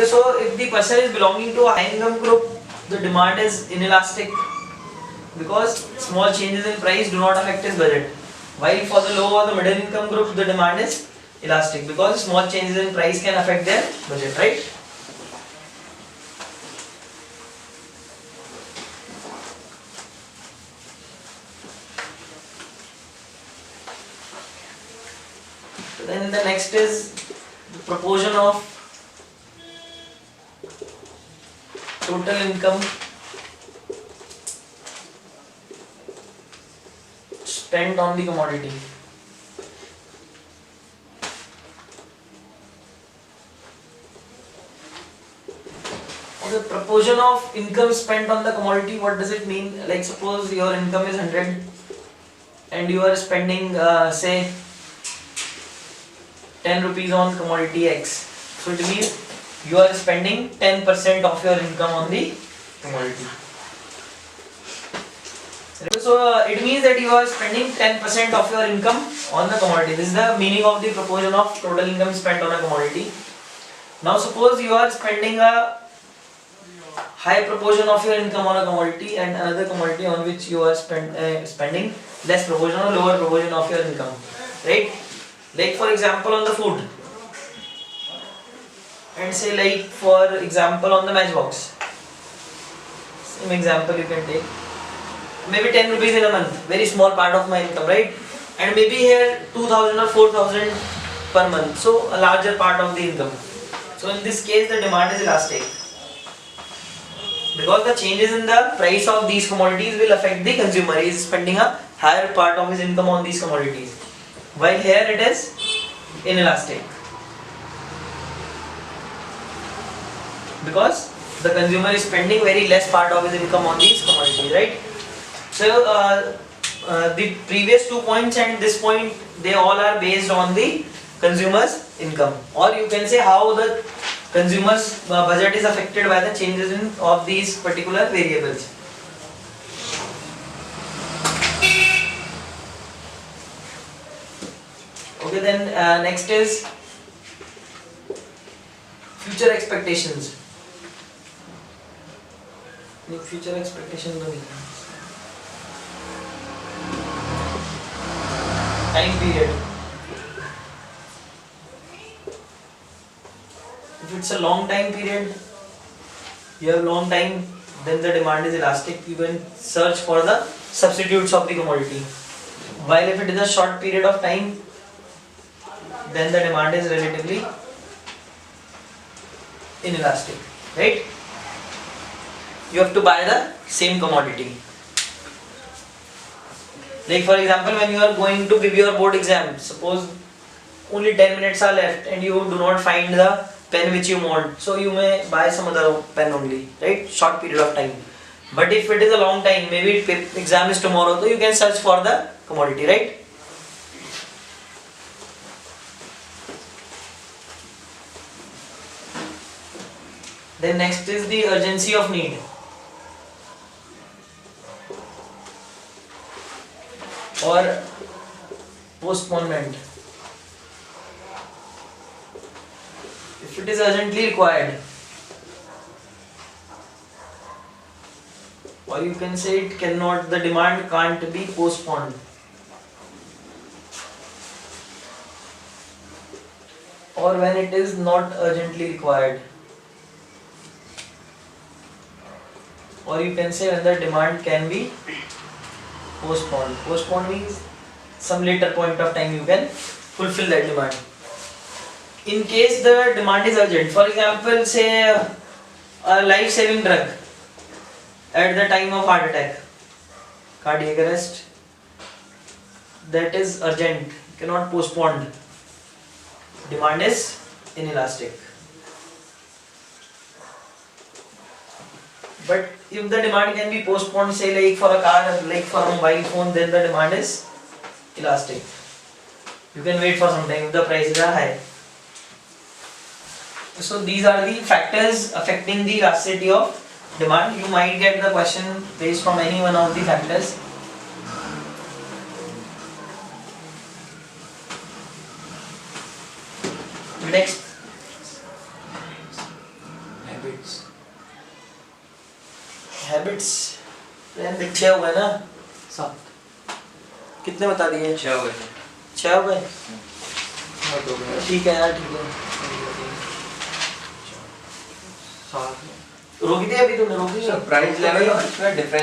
Okay, so if the person is belonging to a high income group, the demand is inelastic because small changes in price do not affect his budget. While for the low or the middle income group, the demand is elastic because small changes in price can affect their budget, right? So then the next is the proportion of total income spent on the commodity. The proportion of income spent on the commodity, what does it mean? Like suppose your income is 100 and you are spending say 10 rupees on commodity X. So it means you are spending 10% of your income on the commodity. So it means that you are spending 10% of your income on the commodity. This is the meaning of the proportion of total income spent on a commodity. Now suppose you are spending a high proportion of your income on a commodity and another commodity on which you are spending less proportion or lower proportion of your income, right? Like for example on the food, and say like for example on the matchbox. Same example you can take. Maybe 10 rupees in a month, very small part of my income, right? And maybe here 2000 or 4000 per month, so a larger part of the income. So in this case the demand is elastic because the changes in the price of these commodities will affect the consumer. He is spending a higher part of his income on these commodities, while here it is inelastic because the consumer is spending very less part of his income on these commodities, right? So the previous 2 points and this point, they all are based on the consumer's income, or you can say how the consumer's budget is affected by the changes in of these particular variables. Okay, then next is future expectations. Future expectations time period. If it's a long time period, you have long time, then the demand is elastic. You can search for the substitutes of the commodity. While if it is a short period of time, then the demand is relatively inelastic, right? You have to buy the same commodity. Like for example, when you are going to give your board exam, suppose only 10 minutes are left and you do not find the pen which you want, so you may buy some other pen only, right? Short period of time. But if it is a long time, maybe exam is tomorrow, so you can search for the commodity, right? Then next is the urgency of need. Or postponement. If it is urgently required, or you can say it cannot, the demand can't be postponed. Or when it is not urgently required, or you can say when the demand can be postponed. Postponed means some later point of time you can fulfill that demand. In case the demand is urgent, for example, say a life-saving drug at the time of heart attack, cardiac arrest, that is urgent, cannot postpone. Demand is inelastic. But if the demand can be postponed, say like for a car, like for a mobile phone, then the demand is elastic. You can wait for some time if the prices are high. So these are the factors affecting the elasticity of demand. You might get the question based from any one of the factors. Next, habits छः हो गए ना? 7 कितने बता दिए? 6 हो गए। 6 हो गए? और 2 गए। ठीक है यार, ठीक है। 7 रोक दिया अभी तुमने? रोक दिया? प्राइस लेवल और इसका डिफरेंस